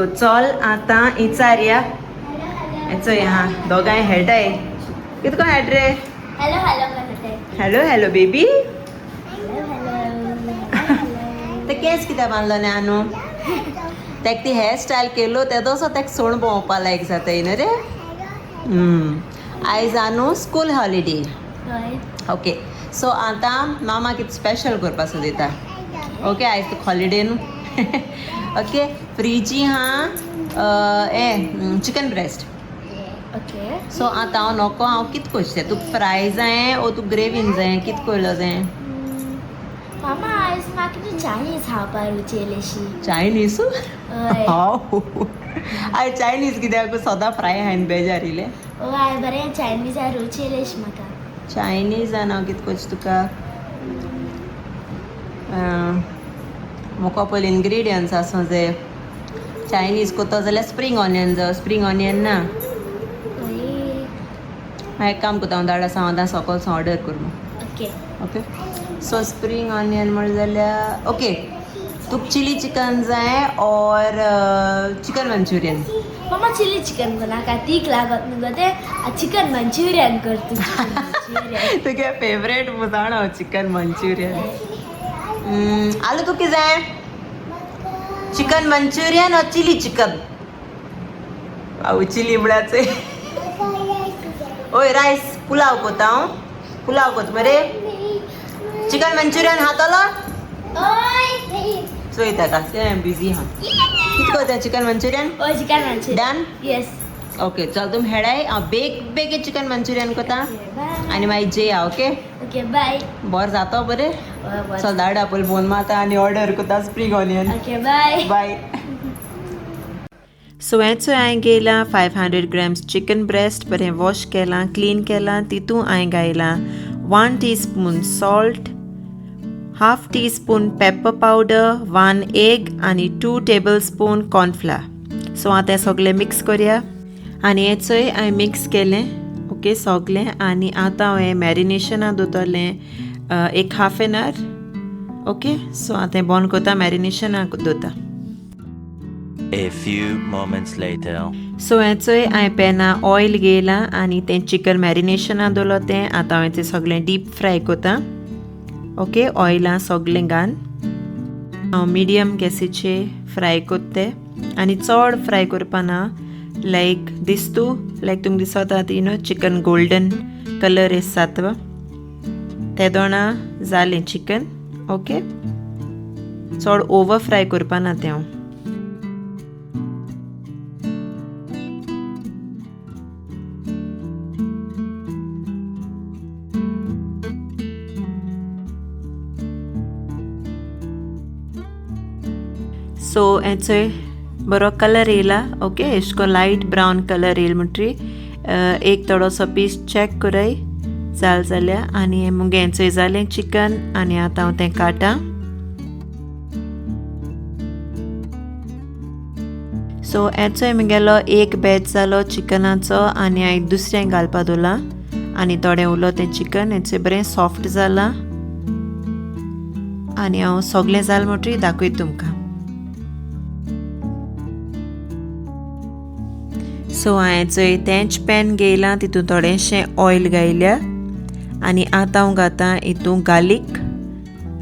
So चल आता विचारया चोय हा दोगांय हेडाय कितको हेड रे हॅलो हॅलो करते hello hello baby hello hello ते केस कित्याक बांदलो न्ही आनू तेक ती हेअर स्टायल केलो ते तसो तेक सोण भोंवपा लायक जाताय न्ही रे आयज आनू स्कूल हॉलिडे ओके सो आतां मामा कितें स्पेशल करपा सोदिता ओके आयज तुका हॉलिडे न्हू ओके फ्रिजी हा चिकन ब्रेस्ट ओके सो आतां हांव नोको हांव कितें करचें तुका फ्राय जाय ओ तुका ग्रेवीन जाय कितें कोरलो जाय मामा आयज म्हाका न्ही चायनीज खावपा रुचयलेशी चायनीज हय हांव आयज चायनीज कित्याक सदां फ्राय हायन बेजार येयलें हय बरें चायनीजा रुचयलेशी म्हाका चायनीजान हांव कितें करचें तुका म्हाका पयलीं इनग्रिडियंट्स आसूं जाय चायनीज कोत्तो जाल्यार स्प्रींग ऑनियन जाय स्प्रींग ऑनियन ना हांव एक काम कोत्ता हांव धाड आसा हांव सकाळचो ऑर्डर करूं okay okay so spring onion म्हण जाल्यार ओके तुका चिली चिकन जाय ऑर चिकन मंचुरियन मामा चिली चिकन नाका तीक लागत न्हू गो ते चिकन मंचुरियन कर तूं तुगे फेवरेट जाण हांव चिकन मंचुरियन आलू तुका जाय chicken Manchurian or chilli chicken हांव चिली म्हळ्याचें ओय रायस पुलाव कोत्ता हांव पुलाव कोत्ता मरे चिकन मंचुरियन खातलो चोयता का तें बिजी हा कितें कोत्ता चिकन मंचुरियन ओय chicken Manchurian done yes okay चल तुम हेडाय हांव बेगे चिकन मंचुरियन कोत्ता आनी मागीर जेया ओके ओके बाय बरें जातो बरें चल धाडा पयलीं फोन मारता आनी ऑर्डर कोत्ता spring onion okay bye bye so हेचो हांवें घेयलां 500 grams चिकन ब्रेस्ट बरें वॉश केलां क्लीन केलां तितू हांवें घायलां 1 teaspoon salt half teaspoon pepper powder 1 egg आनी 2 tablespoon कॉर्नफ्लावर सो आतां हें सगळें मिक्स करया आनी हें चोय हांवें मिक्स केलें ओके सगळें आनी आतां हांवें मॅरिनेशनाक दवरलें एक half an hour okay so आतां हें बंद कोत्ता मॅरिनेशनाक दवरता A few moments later. So हेचोय हांवें पॅना ऑयल घेयलां आनी तें चिकन मॅरिनेशनाक दवरलो तें आतां हांवें तें सगळें डीप फ्राय कोत्ता ओके ऑयलां सगळें घाल हांव मिडियम गॅसीचेर फ्राय कोत्तें आनी चड फ्राय करपा ना लायक दिसतू लायक तुमकां दिसता you know chicken golden colour S जाता ते दोना जालें चिकन ओके चड ओवर फ्राय करपा ना तें हांव सो हेचोय बरो कलर येयला ओके एशको लायट ब्रावन कलर येयला म्हणटरी एक थोडोसो पीस चॅक कोराय जाल्यार आनी हें मुगे हेंचोय जालें चिकन आनी आतां हांव तें काडटां सो हेचोय मुगेलो एक बॅच जालो चिकनाचो आनी हांवें दुसरें घालपा दवरलां आनी थोडें उरलो तें चिकन हेचें बरें सॉफ्ट जालां आनी हांव सगळें जालें म्हणटरी दाखयता तुमकां सो हांवें चोय तेंच पॅन घेयलां तितून थोडेंशें ऑयल घायल्या आनी आतां हांव घातां हितून गार्लीक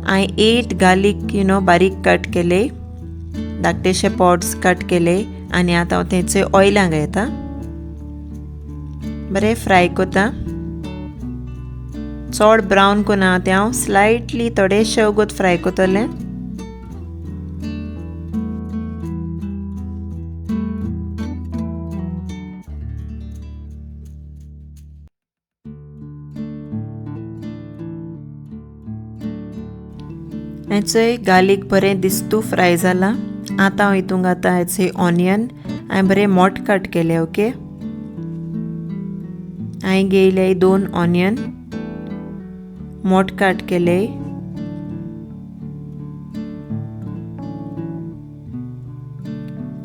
हांवें 8 गार्लीक यू नो बारीक कट केले धाकटेशे पॉट्स कट केले आनी आतां हांव तेंचे ऑयलां घालतां बरें फ्राय कोत्ता चड ब्रावन कोना तें हांव स्लायटली थोडेशें उगोत फ्राय कोत्तोलें हेचोय गार्लीक बरें दिसतू फ्राय जालां आतां हांव हितून घातां हेचे ऑनियन हांवें बरें मोठ कट केले ओके हांवें घेयले 2 ऑनियन मोठ कट केले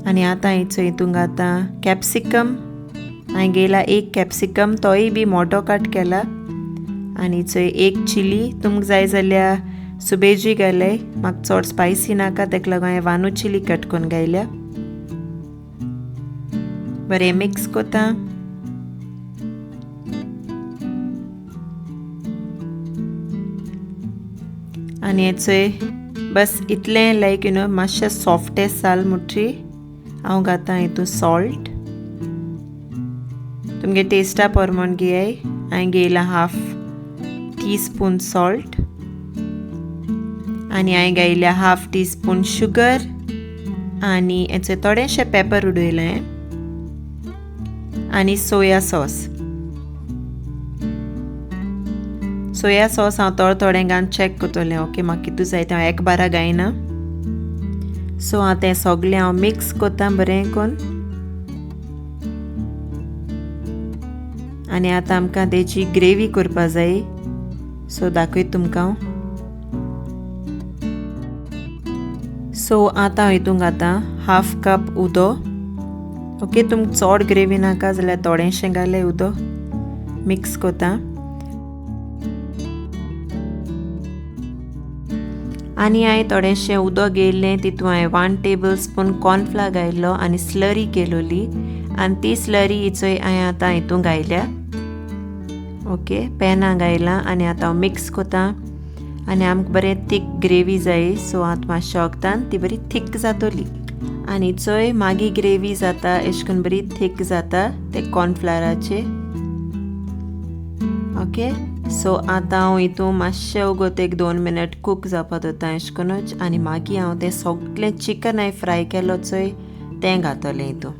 आनी आतां हितून घातां कॅप्सिकम हांवें घेयला 1 कॅप्सिकम तोय बी मोठो कट केला आनी चोय 1 चिली तुमकां जाय जाल्यार सुबेजी घाले म्हाका चड स्पायसी नाका तेका लागून हांवें वानू चिली कट करून घायल्या बरें मिक्स कोता. आनी हेचोय बस इतलें लायक मातशें सॉफ्टेस्ट जाल मुठी हांव घातां हितून सॉल्ट. तुमगे टेस्टा प्रमाण घेयाय. हांवें घेयला 1/2 टीस्पून सॉल्ट आनी हांवें घायल्या 1/2 टीस्पून शुगर आनी हेचे थोडेशें पेपर उडयलें आनी सोया सॉस. सोया सॉस हांव थोडें घालून चॅक करतलें. ओके म्हाका कितू जाय तें हांव एक बारा घायना. सो हांव तें सगळें हांव मिक्स कोतां बरें करून. आनी आतां आमकां तेची ग्रेवी करपा जाय. सो दाखयत तुमकां. सो आतां हांव हितून घातां 1/2 कप उदो. ओके तुमकां चड ग्रेवी नाका जाल्यार थोडेंशें घालें उदो. मिक्स कोतां. आनी हांवें थोडेंशें उदक घेयलें तितून हांवें 1 टेबलस्पून कॉर्नफ्लावर घायलो आनी स्लरी केलोली आनी ती स्लरी हिचोय हांवें आतां हितून घायल्या. ओके पॅनां घायलां आनी आतां हांव मिक्स कोतां. आनी आमकां बरें थीक ग्रेवी जाय. सो आतां मातशें वगतान ती बरी थीक जातली आनी चोय मागीर ग्रेवी जाता अशें करून बरी थीक जाता ते कॉर्नफ्लावराचे. ओके सो आतां हांव हितून मातशें उगोत 1-2 मिनट कूक जावपा दवरतां अशें करूनच आनी मागीर हांव तें सगळें चिकन हांवें फ्राय केलो चोय तें घातलें हितून.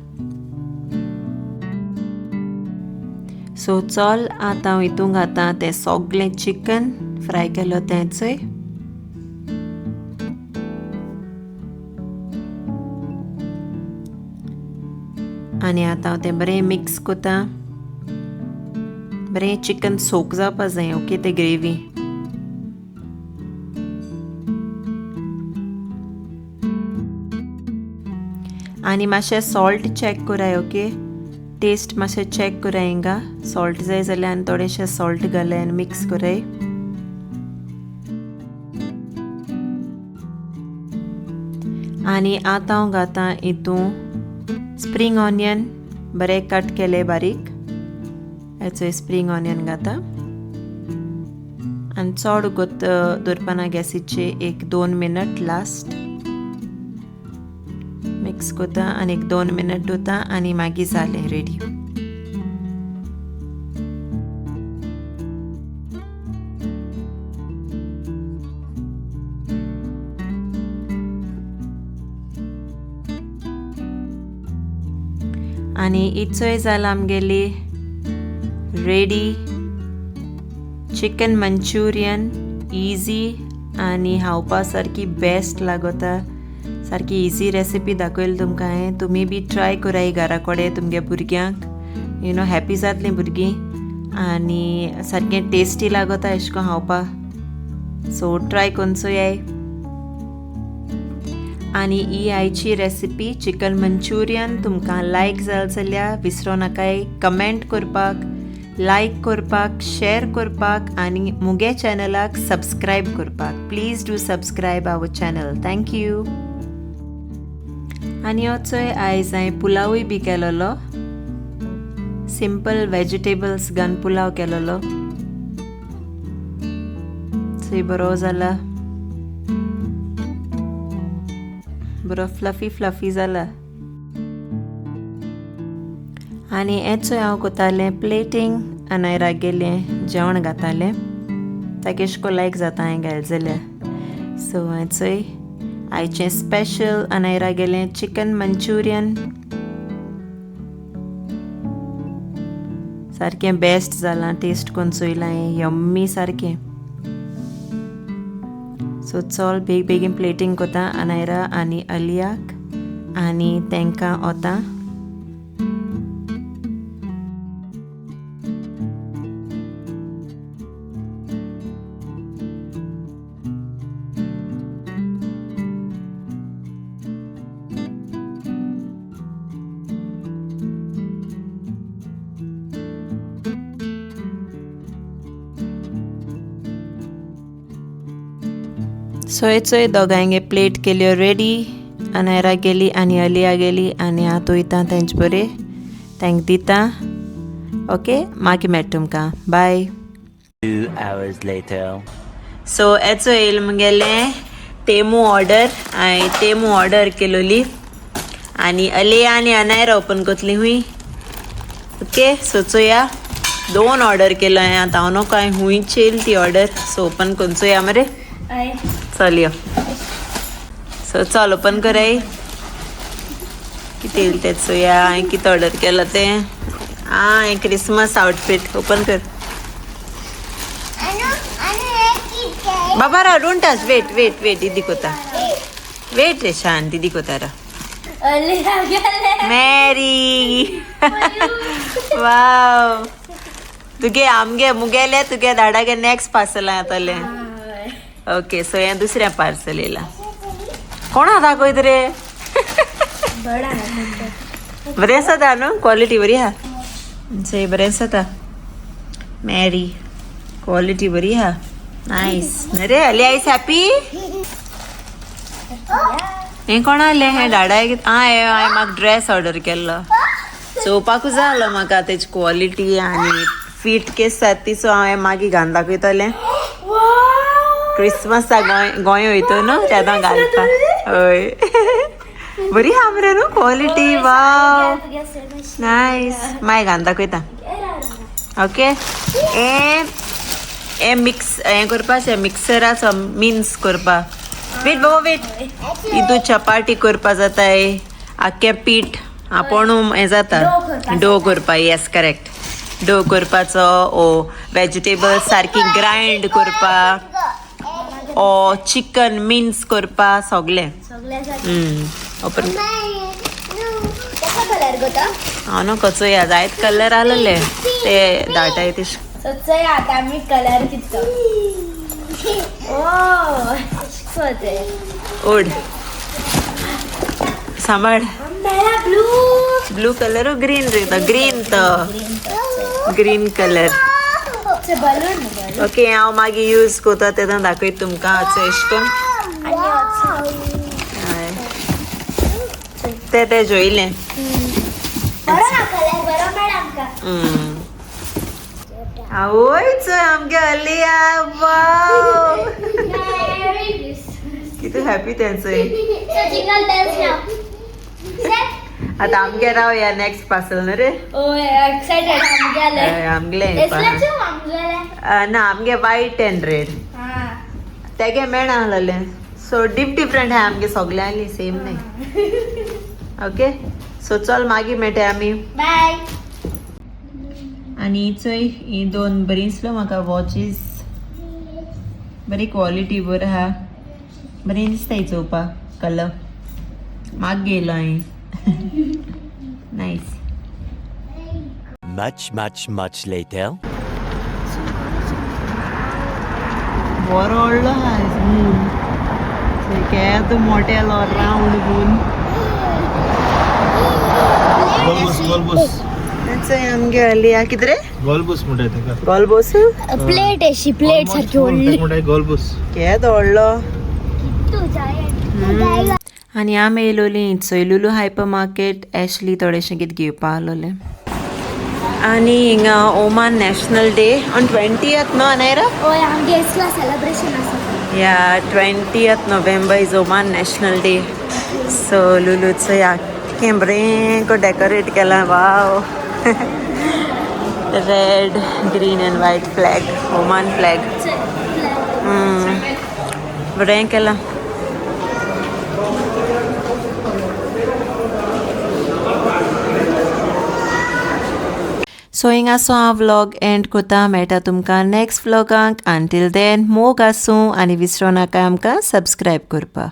सो चल आतां हांव हितून घातां तें सगळें चिकन फ्राय केलो तें चोय. आनी आतां हांव तें बरें मिक्स कोतां. बरें चिकन सोक जावपा जाय. ओके ते ग्रेवी. आनी मातशें सॉल्ट चॅक कराय. ओके टेस्ट मातशें चॅक कराय. हिंगा सॉल्ट जाय जाल्यार आनी थोडेशें सॉल्ट घालाय आनी मिक्स कराय. आनी आतां हांव घातां हितून स्प्रिंग ऑनियन बरें कट केले बारीक. हेचो स्प्रिंग ऑनियन घातां आनी चड उगोत दवरपाना गॅसीचे 1-2 मिनट लास्ट. मिक्स कोतां आनी 1-2 मिनट दवरतां आनी मागीर जालें रेडी. आनी इचोय जाला आमगेली रेडी चिकन मंचुरियन. इजी आनी खावपा सारकी बेस्ट लागोता. सारकी इजी रेसिपी दाखयली तुमकां हांवें. तुमी बी ट्राय कराय घरा कडेन तुमगे भुरग्यांक. हॅपी जातलीं भुरगीं आनी सारकें टेस्टी लागोता अशें करून खावपाक. सो ट्राय करून चोयाय. आनी ही आयची रेसिपी चिकन मंचुरियन तुमकां लायक जाल जाल्यार विसरो नाकाय कमेंट करपाक, लायक करपाक, शेअर करपाक आनी मुगे चॅनलाक सबस्क्रायब करपाक. Please do subscribe our channel. Thank you. आनी होचोय आयज हांवें पुलावूय बी केलोलो. सिंपल वेजिटेबल्स घालून पुलाव केलोलो. चोय बरो जाला. बरो फ्लफी जाला. आनी हेचोय हांव कोतालें प्लेटींग आनायराक गेलें जेवण घातालें. ताका एशें को लायक जाता हांवें घायल जाल्यार. सो हेचोय आयचें स्पेशल आनायरा गेलें चिकन मंचुरियन. सारकें बेस्ट जालां. टेस्ट करून चोयलां हांवें. यम्मी सारकें. सो चल बेगीन प्लेटींग कोता आनायरा आनी अलियाक आनी तांकां वता. सो हेचोय दोगांयगे प्लेट केल्यो रेडी. अनायरा गेली आनी अलिया गेली आनी हांव वयतां तेंचे बरें तांकां दिता. ओके, मागीर मेळटा तुमकां. बाय. 2 hours later. सो हेचो येयलो मुगेलें तेमू ऑर्डर. हांवें तेमू ऑर्डर केलोली आनी अलिया आनी अनायरा ओपन कोतली हुंय. ओके, सो चोया 2 ऑर्डर केलो हांवें. आतां हांव नोको हांवें हुंयच येयली ती ऑर्डर. सो ओपन करून चोया मरे. हय चल यो. सो चल ओपन कराय. कितें येयलें तें चोया. हांवें कितें ऑर्डर केलां तें. हांवें क्रिसमस आउटफीट ओपन कर. बाबा रा डोंट टच. वेट दीदी कोता. वेट रे शान दीदी कोता रा. अलिया गेले मॅरी. वाव. तुगे आमगे मुगेले तुगे धाडागे नेक्स्ट पार्सल येतले. ओके, सो हें दुसरें पार्सल येयलां. कोणा दाखयत रे. बडा बरें आसा ता न्हू. क्वॉलिटी बरी आहा. सो बरें आसा ता. मॅरी क्वॉलिटी बरी आहा. नायस. अरे अलिया इज हॅपी. हें कोणालें हें धाडाय. हांवें म्हाका ड्रेस ऑर्डर केल्लो. चोवपाकूच जाय आसलो म्हाका तेजी क्वॉलिटी आनी फीट केस आसा ती. सो हांवें मागीर घालून दाखयतलें. क्रिसमसाक गोंय वयता न्हू तेन्ना घालता. हय. बरी आहा मरे न्हू क्वॉलिटी. Wow nice. मागीर घालून दाखयता. ओके. हें मिक्स हें करपाचें मिक्सराचो मिन्स करपा. वेट बाबा वेट. हितू चपाटी करपा जाताय. आख्खें पीठ आपूण हें जाता डो करपा. Yes correct. डो करपाचो ओ वेजिटेबल्स सारकी ग्रायंड करपा ओ चिकन मिन्स करपा सगलें. ओपन. कलर गोता हांव न्हू चोया जायत कलर आहलेले ते धाटाय ते. सच्चाई आता आम्ही कलर कितो ओ सोते ओड सांबाळ. मेरा ब्लू ब्लू कलर ग्रीन रे. ग्रीन तो ग्रीन कलर. से बलून ओके, हांव मागीर यूज कोता तेन्ना दाखयत तुमकां. असो एश कोन्न ते जोयलें. बरो ना कलर बरो मेळा आमकां. आवयच आमगे अलिया. वाव किती हॅपी तेंचोय. जिंगल बेल्स नाव आतां आमगे रावया नेक्स्ट पार्सल न्हू रे. ओय एक्साइटेड आमगेले आमगेले एसलाचो आमगेले ना आमगे वायट एंड रेड हां तेगे मेळ आहलेले. सो डिफरंट आहा आमगे सगल्यांनी सेम नाही. ओके, सो चल मागीर मेळटा आमी. बाय. आनी चोय ही 2 बरी दिसलो म्हाका वॉचीस. बरी क्वॉलिटी बरी आहा. बरी दिसताय चोवपाक. कलर म्हाग गेलो हांवें. नायस. Much later. बरो व्हडलो आहा मून. केदो मोटेलो रावंड मून. गोलबूस चोय आमगे अलिया कितें रे. गोलबूस म्हणटाय तेका. गोलबोस प्लेट अशी प्लेट सारकी व्हडली म्हणटाय गोलबूस. केदो व्हडलो. तू जाय आनी आमी येयलोली चोय लुलू हायपर मार्केट. एशली थोडेशें कितें घेवपा आहलोलें. आनी हिंगा Oman national day on 20th न्हू अनायरा. ओय आमगे इसला सेलिब्रेशन आसा. या 20th November is Oman national day. So लुलूचो याक्कें बरें को डेकोरेट केलां. Wow. Red green and white flag. Oman flag बरें केलां. सो हिंगासो हांव व्लॉग एंड कोता. मेळटा तुमकां नेक्स्ट व्लॉगांक. अंटील देन मोग आसूं आनी विसरो नाका आमकां सबस्क्रायब करपा.